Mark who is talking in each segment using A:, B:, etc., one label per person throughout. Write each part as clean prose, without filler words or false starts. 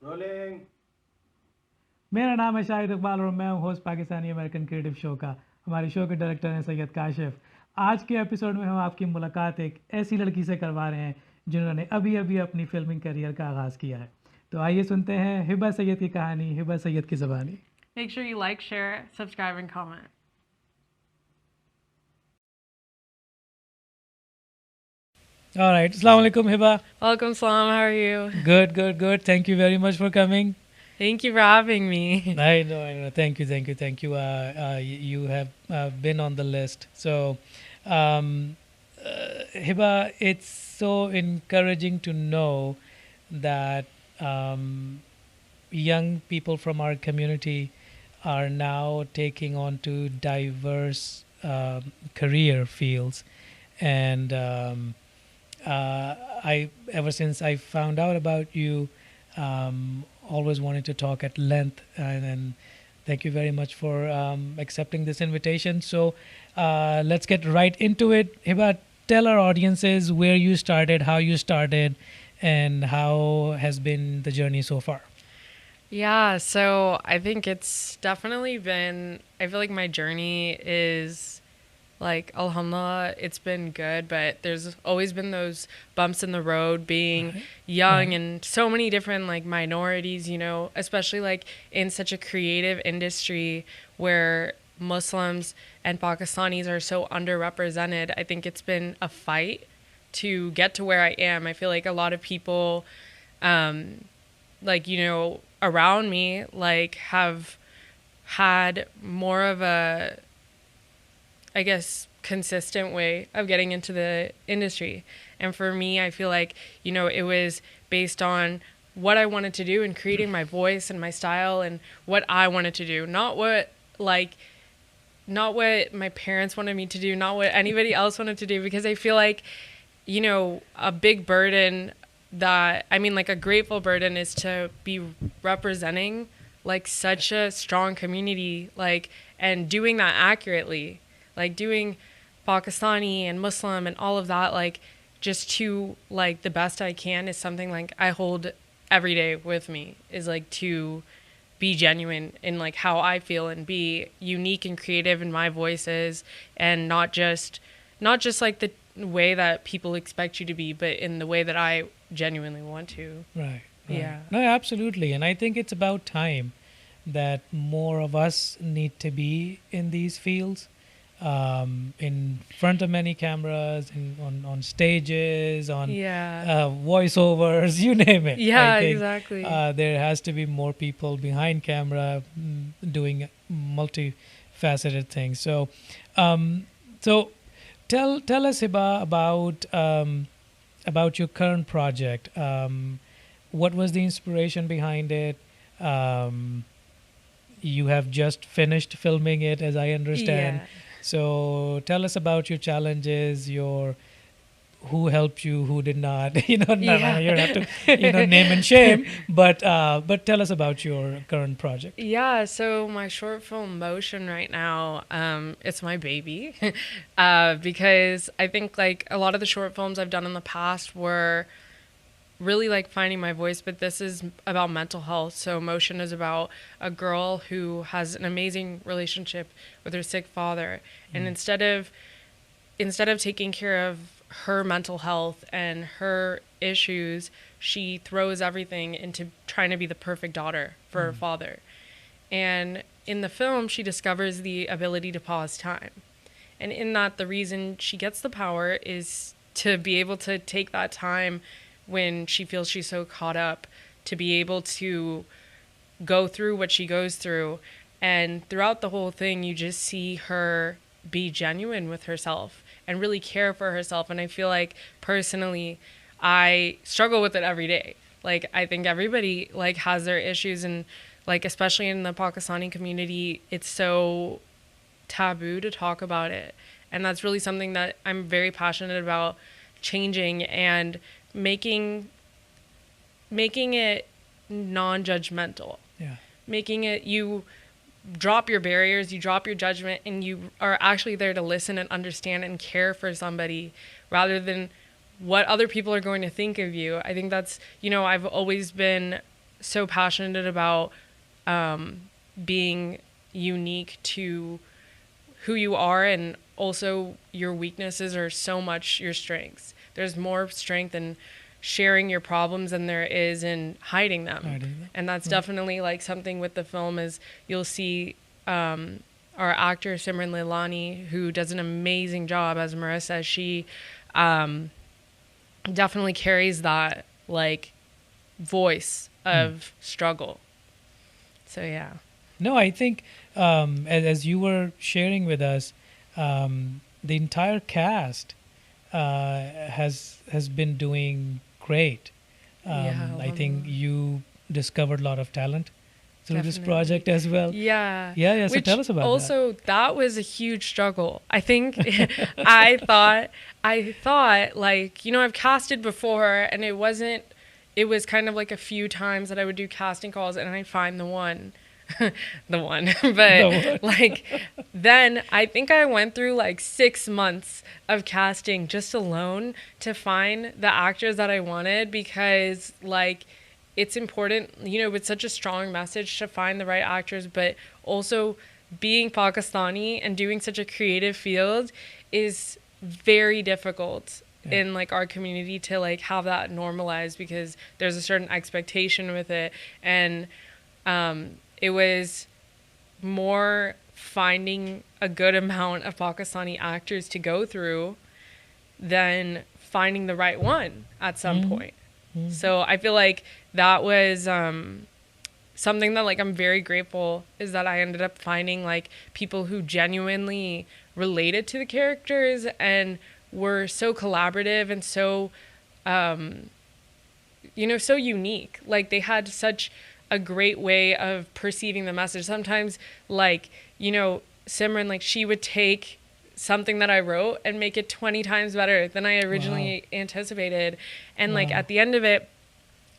A: Rolling.
B: मेरा नाम है शाहिद इकबाल और मैं हूँ host Pakistani American creative show का। हमारे शो के डायरेक्टर हैं सैयद काशिफ। आज के एपिसोड में हम आपकी मुलाकात एक ऐसी लड़की से करवा रहे हैं जिन्होंने अभी अभी अपनी फिल्मिंग करियर का आगाज़ किया है। तो आइए सुनते हैं हिबा सैयद की कहानी हिबा सैयद की ज़बानी।
C: Make sure you like, share, subscribe, and comment.
B: All right. Assalamu alaikum Hiba.
C: Welcome, Salam. How are you?
B: Good, good, good. Thank you very much for coming.
C: Thank you for having me.
B: I know. Thank you, thank you, thank you. You have been on the list. So, um, Hiba, it's so encouraging to know that young people from our community are now taking on to diverse career fields, and I ever since I found out about you, always wanted to talk at length, and thank you very much for accepting this invitation. So let's get right into it. Hiba, tell our audiences where you started, how you started, and how has been the journey so far.
C: Yeah, so I think it's definitely been, I feel like my journey is like, alhamdulillah, it's been good, but there's always been those bumps in the road being
B: Right.
C: young
B: Right.
C: and so many different like minorities, especially like in such a creative industry where Muslims and Pakistanis are so underrepresented. I think it's been a fight to get to where I am. I feel like a lot of people, um, around me, like, have had more of a, I guess, consistent way of getting into the industry. And for me, I feel like, it was based on what I wanted to do and creating my voice and my style and what I wanted to do, not what my parents wanted me to do, not what anybody else wanted to do, because I feel like, a big burden that, I mean, like a grateful burden is to be representing like such a strong community, like, and doing that accurately, like doing Pakistani and Muslim and all of that, like, just to like the best I can is something like I hold every day with me, is like to be genuine in like how I feel and be unique and creative in my voices, and not just like the way that people expect you to be, but in the way that I genuinely want to.
B: Right. Right.
C: Yeah.
B: No, absolutely. And I think it's about time that more of us need to be in these fields, in front of many cameras, on stages, on
C: Yeah.
B: voiceovers, you name it. I
C: Yeah,
B: think
C: exactly.
B: there has to be more people behind camera doing multifaceted things. Um, so tell us about your current project. What was the inspiration behind it? Um, you have just finished filming it, as I understand.
C: Yeah.
B: So tell us about your challenges, your who helped you, who did not. No,
C: Yeah.
B: you don't have to, name and shame. But tell us about your current project.
C: Yeah, so my short film Motion right now, it's my baby. Because I think like a lot of the short films I've done in the past were really like finding my voice, but this is about mental health. So Motion is about a girl who has an amazing relationship with her sick father, and instead of taking care of her mental health and her issues, she throws everything into trying to be the perfect daughter for her father. And in the film, she discovers the ability to pause time. And in that, the reason she gets the power is to be able to take that time when she feels she's so caught up, to be able to go through what she goes through. And throughout the whole thing, you just see her be genuine with herself and really care for herself. And I feel like personally, I struggle with it every day. Like, I think everybody like has their issues, and like especially in the Pakistani community, it's so taboo to talk about it. And that's really something that I'm very passionate about changing and making making it non-judgmental,
B: Yeah.
C: making it, you drop your barriers, you drop your judgment, and you are actually there to listen and understand and care for somebody rather than what other people are going to think of you. I think that's, I've always been so passionate about being unique to who you are, and also your weaknesses are so much your strengths. There's more strength in sharing your problems than there is in hiding them. And that's definitely like something with the film is you'll see our actor Simran Leilani, who does an amazing job as Marissa. She definitely carries that like voice of struggle. So yeah.
B: No, I think as you were sharing with us, the entire cast has been doing great.
C: Yeah,
B: I think you discovered a lot of talent through this
C: definitely.
B: project as well.
C: Yeah.
B: Yeah, yeah. So
C: Which
B: tell us about
C: also that was a huge struggle. I think I thought like, you know, I've casted before and it was kind of like a few times that I would do casting calls and I'd find the one. The one. But like then I think I went through like 6 months of casting just alone to find the actors that I wanted, because like it's important, you know, with such a strong message to find the right actors, but also being Pakistani and doing such a creative field is very difficult in like our community to like have that normalized, because there's a certain expectation with it. And it was more finding a good amount of Pakistani actors to go through than finding the right one at some point. So I feel like that was something that like I'm very grateful, is that I ended up finding like people who genuinely related to the characters and were so collaborative and so you know, so unique. Like they had such a great way of perceiving the message. Sometimes like, you know, Simran, like she would take something that I wrote and make it 20 times better than I originally anticipated. And like at the end of it,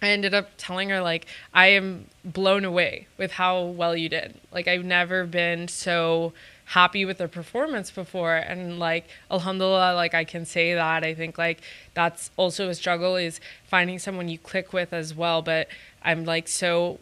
C: I ended up telling her like, I am blown away with how well you did. Like I've never been so happy with the performance before. And like, alhamdulillah, like I can say that. I think like that's also a struggle, is finding someone you click with as well. But I'm like so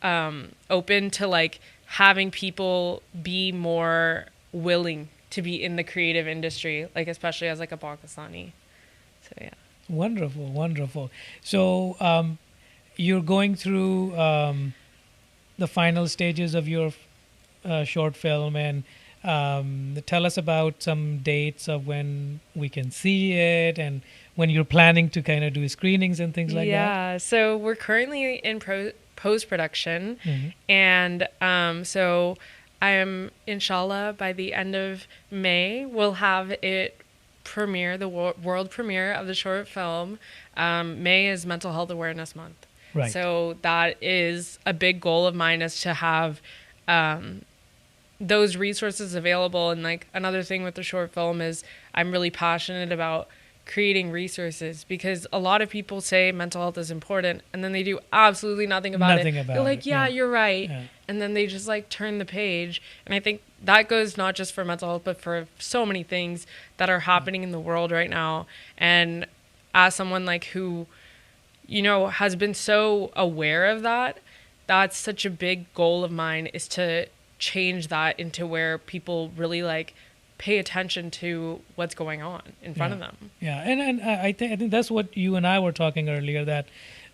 C: open to like having people be more willing to be in the creative industry, like especially as like a Pakistani. So yeah.
B: Wonderful, wonderful. So you're going through the final stages of your short film, and tell us about some dates of when we can see it, and when you're planning to kind of do screenings and things like that.
C: Yeah, so we're currently in post production, and so I am, inshallah, by the end of May, we'll have it premiere, the world premiere of the short film. May is Mental Health Awareness Month.
B: Right.
C: So that is a big goal of mine, is to have those resources available. And like another thing with the short film is I'm really passionate about creating resources, because a lot of people say mental health is important and then they do absolutely nothing about it. They're like, yeah, you're right. Yeah. And then they just like turn the page. And I think that goes not just for mental health, but for so many things that are happening in the world right now. And as someone like who, you know, has been so aware of that, that's such a big goal of mine, is to change that into where people really like pay attention to what's going on in front of them.
B: Yeah, and I think that's what you and I were talking earlier, that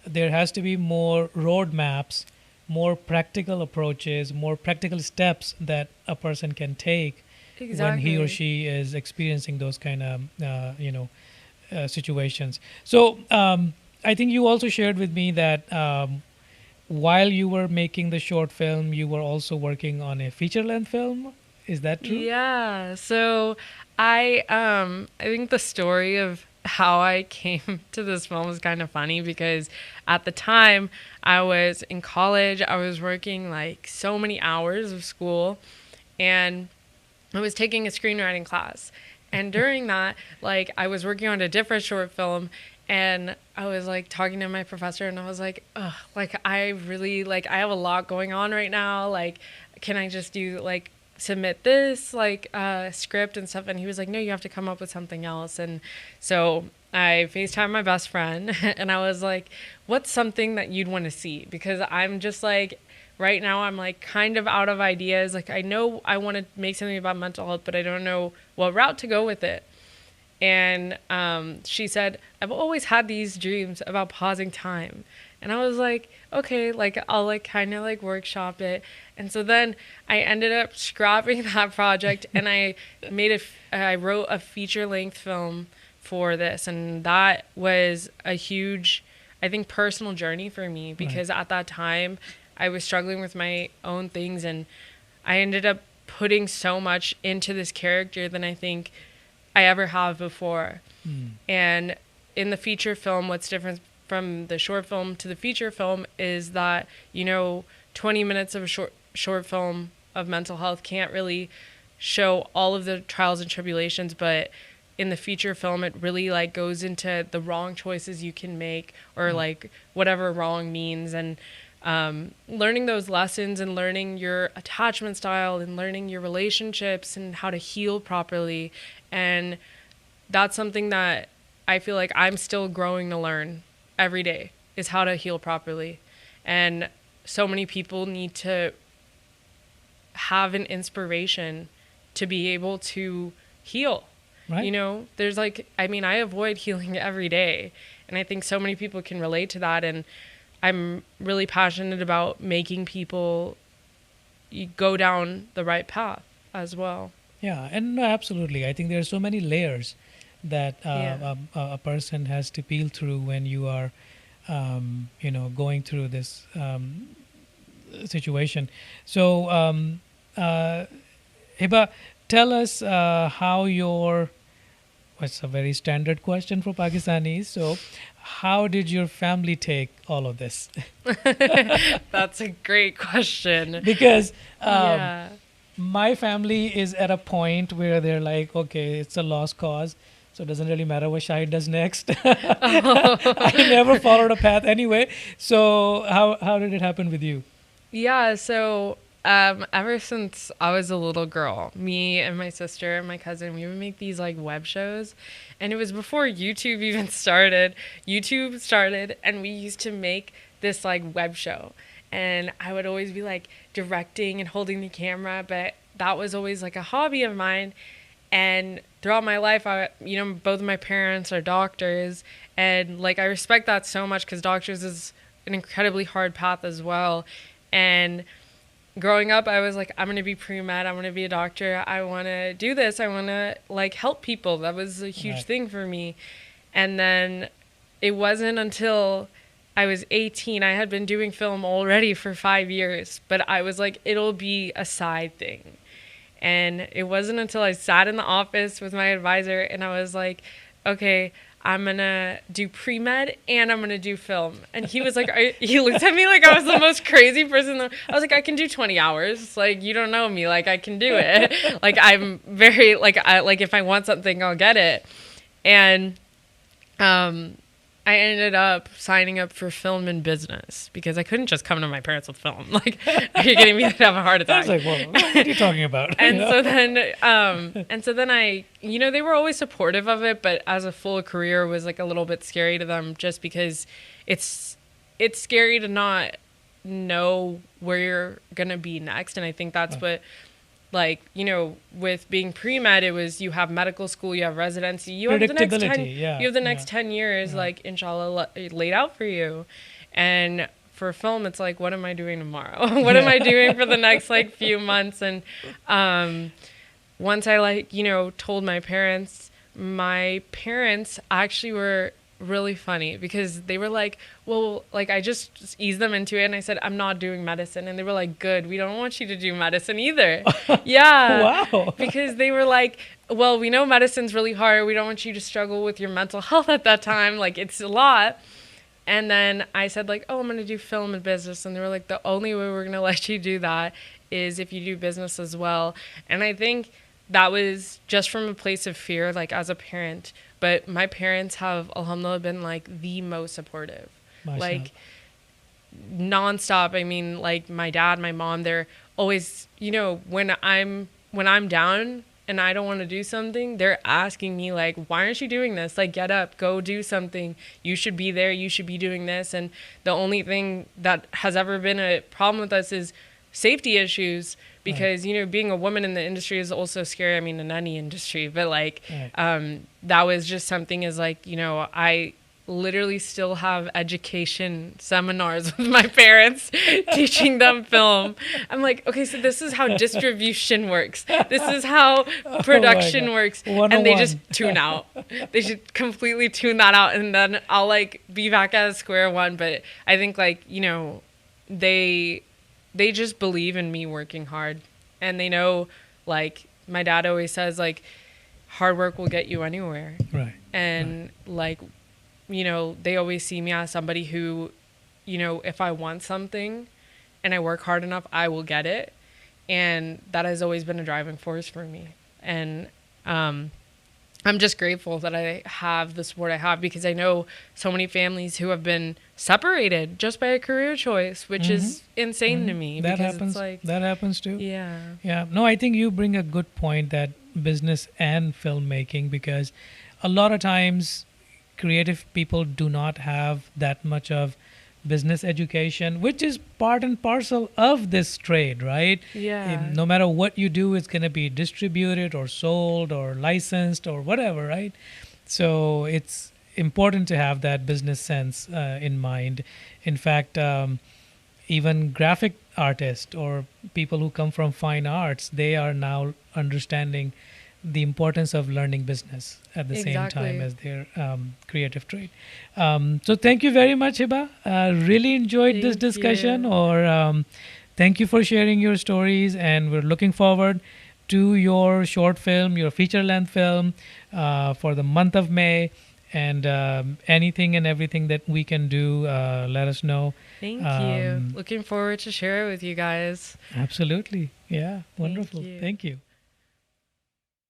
B: there has to be more roadmaps, more practical approaches, more practical steps that a person can take when he or she is experiencing those kind of situations. So I think you also shared with me that while you were making the short film, you were also working on a feature-length film. Is that true?
C: Yeah. So I think the story of how I came to this film is kind of funny, because at the time I was in college, I was working like so many hours of school, and I was taking a screenwriting class. And during that, like I was working on a different short film, and I was like talking to my professor, and I was like, ugh, like I really like, I have a lot going on right now. Like, can I just do like submit this like script and stuff? And he was like, no, you have to come up with something else. And so I FaceTimed my best friend and I was like, what's something that you'd want to see? Because I'm just like, right now, I'm like kind of out of ideas. Like, I know I want to make something about mental health, but I don't know what route to go with it. And she said, I've always had these dreams about pausing time. And I was like, okay, like I'll like kind of like workshop it. And so then I ended up scrapping that project and I wrote a feature length film for this. And that was a huge, I think, personal journey for me because at that time I was struggling with my own things and I ended up putting so much into this character than I think I ever have before. And in the feature film, what's different from the short film to the feature film is that, 20 minutes of a short film of mental health can't really show all of the trials and tribulations, but in the feature film, it really like goes into the wrong choices you can make or like whatever wrong means and learning those lessons and learning your attachment style and learning your relationships and how to heal properly. And that's something that I feel like I'm still growing to learn every day is how to heal properly. And so many people need to have an inspiration to be able to heal.
B: Right.
C: There's like, I mean, I avoid healing every day. And I think so many people can relate to that. And I'm really passionate about making people go down the right path as well.
B: Yeah, and no, absolutely. I think there are so many layers that a person has to peel through when you are, going through this situation. So, Hiba, tell us how your. It's a very standard question for Pakistanis. So, how did your family take all of this?
C: That's a great question.
B: Because
C: Yeah.
B: my family is at a point where they're like, okay, it's a lost cause, so it doesn't really matter what Shahid does next. I never followed a path anyway. So how did it happen with you?
C: Yeah, so ever since I was a little girl, me and my sister and my cousin, we would make these like web shows. And it was before YouTube even started. YouTube started and we used to make this like web show. And I would always be like directing and holding the camera, but that was always like a hobby of mine. And throughout my life, both of my parents are doctors. And like I respect that so much because doctors is an incredibly hard path as well. And growing up, I was like, I'm going to be pre-med. I'm going to be a doctor. I want to do this. I want to like help people. That was a huge thing for me. And then it wasn't until I was 18. I had been doing film already for 5 years, but I was like, it'll be a side thing. And it wasn't until I sat in the office with my advisor and I was like, okay, I'm going to do pre-med and I'm going to do film. And he was like, he looked at me like I was the most crazy person. I was like, I can do 20 hours. Like, you don't know me. Like, I can do it. Like, I'm very, like, if I want something, I'll get it. And I ended up signing up for film and business because I couldn't just come to my parents with film. Like, are you kidding me? I'd have a heart attack.
B: I was like, well, what are you talking about?
C: And so then I, they were always supportive of it, but as a full career was like a little bit scary to them just because it's scary to not know where you're going to be next. And I think that's what, like, with being pre-med, it was you have medical school, you have residency, you have the next 10 years, like, inshallah, laid out for you. And for film, it's like, what am I doing tomorrow? What am I doing for the next, like, few months? And once I, like, told my parents actually were really funny because they were like, well, like I just eased them into it and I said, I'm not doing medicine. And they were like, good, we don't want you to do medicine either. Yeah.
B: Wow.
C: Because they were like, well, we know medicine's really hard. We don't want you to struggle with your mental health at that time. Like, it's a lot. And then I said, like, oh, I'm going to do film and business. And they were like, the only way we're going to let you do that is if you do business as well. And I think that was just from a place of fear, like, as a parent. But my parents have, alhamdulillah, been, like, the most supportive.
B: Mashallah.
C: Like, nonstop. I mean, like, my dad, my mom, they're always, when I'm down and I don't want to do something, they're asking me like, why aren't you doing this? Like, get up, go do something. You should be there. You should be doing this. And the only thing that has ever been a problem with us is safety issues, because, you know, being a woman in the industry is also scary. I mean, in any industry, but like, that was just something is like, you know, I literally still have education seminars with my parents teaching them film. I'm like, okay, so this is how distribution works. This is how production works. And they just tune out. They should completely tune that out. And then I'll like be back at square one. But I think like, you know, they just believe in me working hard. And they know, like my dad always says, like, hard work will get you anywhere.
B: Right.
C: And like, you know, they always see me as somebody who, you know, if I want something and I work hard enough, I will get it. And that has always been a driving force for me. And I'm just grateful that I have the support I have, because I know so many families who have been separated just by a career choice, which is insane to me.
B: That
C: because
B: happens.
C: It's like,
B: That happens too.
C: yeah.
B: Yeah. No, I think you bring a good point, that business and filmmaking, because a lot of times creative people do not have that much of business education, which is part and parcel of this trade, right?
C: Yeah.
B: No matter what you do, it's going to be distributed or sold or licensed or whatever, right? So it's important to have that business sense in mind. In fact, even graphic artists or people who come from fine arts, they are now understanding the importance of learning business at the same time as their creative trade. So thank you very much, Hiba. Really enjoyed this discussion. Thank you for sharing your stories, and we're looking forward to your short film, your feature-length film for the month of May. And anything and everything that we can do, let us know.
C: Thank you. Looking forward to share it with you guys.
B: Absolutely. Yeah. Wonderful. Thank you.